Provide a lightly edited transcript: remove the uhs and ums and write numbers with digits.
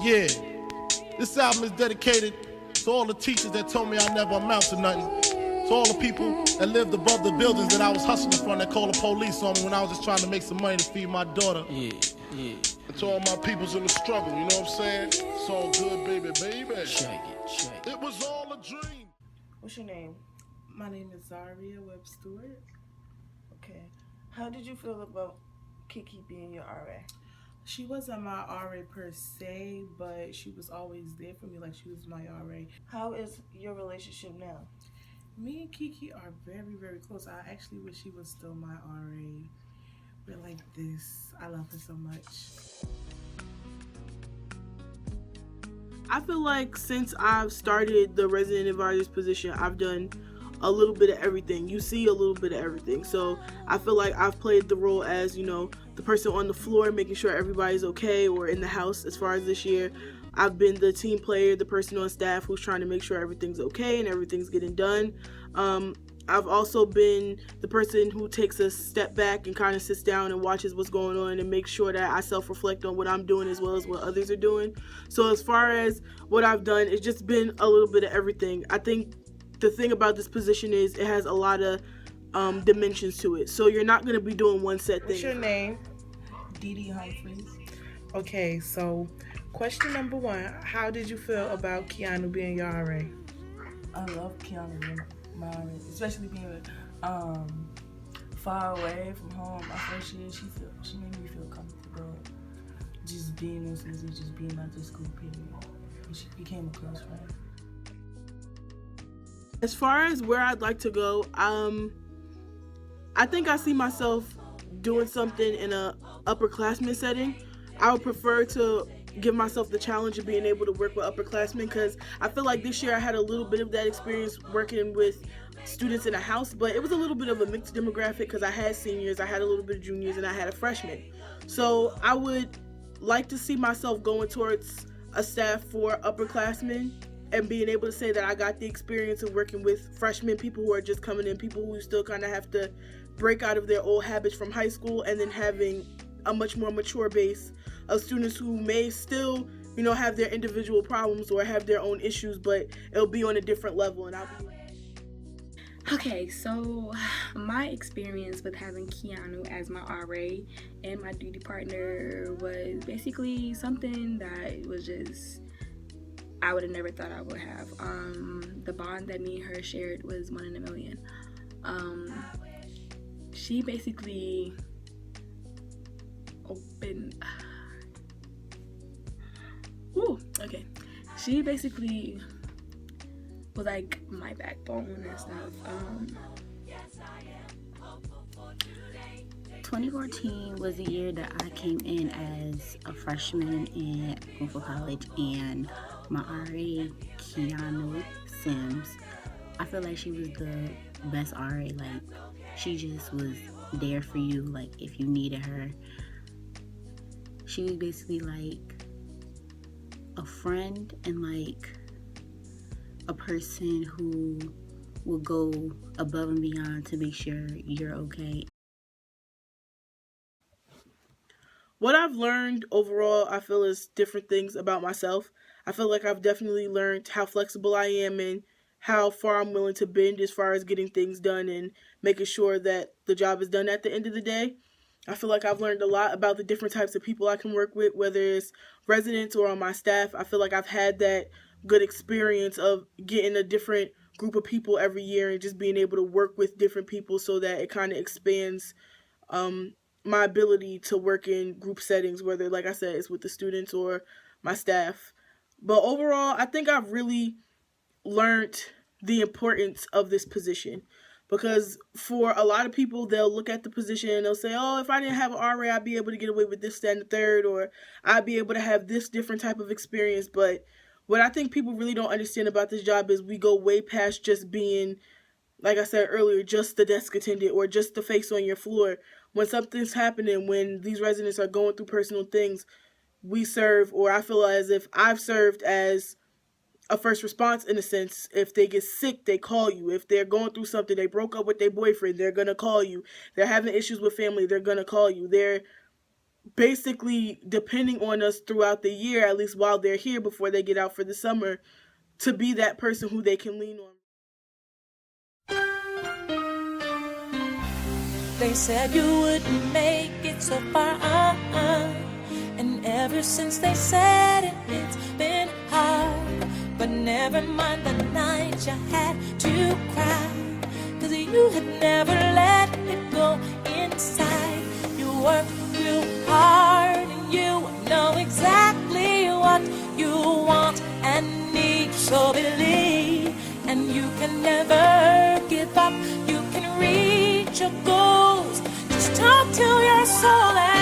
Yeah, this album is dedicated to all the teachers that told me I never amount to nothing. To all the people that lived above the buildings that I was hustling from that called the police on me when I was just trying to make some money to feed my daughter. Yeah. And to all my peoples in the struggle, you know what I'm saying? It's all good, baby. Check it. It was all a dream. What's your name? My name is Zaria Webb Stewart. Okay. How did you feel about Kiki being your RA? She wasn't my RA per se, but she was always there for me like she was my RA. How is your relationship now? Me and Kiki are very, very close. I actually wish she was still my RA. We're like this. I love her so much. I feel like since I've started the resident advisor's position, I've done a little bit of everything. You see a little bit of everything. So I feel like I've played the role as, the person on the floor, making sure everybody's okay, or in the house as far as this year. I've been the team player, the person on staff who's trying to make sure everything's okay and everything's getting done. I've also been the person who takes a step back and kind of sits down and watches what's going on and makes sure that I self-reflect on what I'm doing as well as what others are doing. So as far as what I've done, it's just been a little bit of everything. I think the thing about this position is it has a lot of dimensions to it. So you're not going to be doing one set thing. What's your name? Dee Dee Humphreys. Okay, so question number 1, how did you feel about Keanu being your RA? I love Keanu being my RA, especially being far away from home. My first year, she made me feel comfortable just being in Susie, just being at the school period. And she became a close friend. As far as where I'd like to go, I think I see myself doing something in a upperclassmen setting. I would prefer to give myself the challenge of being able to work with upperclassmen, because I feel like this year I had a little bit of that experience working with students in a house, but it was a little bit of a mixed demographic because I had seniors, I had a little bit of juniors, and I had a freshman. So I would like to see myself going towards a staff for upperclassmen and being able to say that I got the experience of working with freshmen, people who are just coming in, people who still kind of have to break out of their old habits from high school, and then having a much more mature base of students who may still, have their individual problems or have their own issues, but it'll be on a different level. And Okay, so my experience with having Keanu as my RA and my duty partner was basically something that was just, I would have never thought I would have. The bond that me and her shared was 1 in a million. She basically opened. She basically was like my backbone and stuff. 2014 was the year that I came in as a freshman at Greenfield College, and my RA, Keanu Sims, I feel like she was the best RA. Like, she just was there for you, like, if you needed her. She was basically like a friend and like a person who will go above and beyond to make sure you're okay. What I've learned overall, I feel, is different things about myself. I feel like I've definitely learned how flexible I am and how far I'm willing to bend as far as getting things done and making sure that the job is done at the end of the day. I feel like I've learned a lot about the different types of people I can work with, whether it's residents or on my staff. I feel like I've had that good experience of getting a different group of people every year and just being able to work with different people so that it kind of expands my ability to work in group settings, whether, like I said, it's with the students or my staff. But overall, I think I've really learned the importance of this position, because for a lot of people, they'll look at the position and they'll say, oh, if I didn't have an RA, I'd be able to get away with this, that, and the third, or I'd be able to have this different type of experience. But what I think people really don't understand about this job is we go way past just being, like I said earlier, just the desk attendant or just the face on your floor. When something's happening, when these residents are going through personal things, we serve, or I feel as if I've served as a first response in a sense. If they get sick, they call you. If they're going through something, they broke up with their boyfriend, they're going to call you. They're having issues with family, they're going to call you. They're basically depending on us throughout the year, at least while they're here before they get out for the summer, to be that person who they can lean on. They said you wouldn't make it so far, and ever since they said it, it's been hard. But never mind the night you had to cry, 'cause you had never let it go inside. You worked real hard and you know exactly what you want and need. So believe, and you can never give up. You can reach your goals. Just talk to your soul and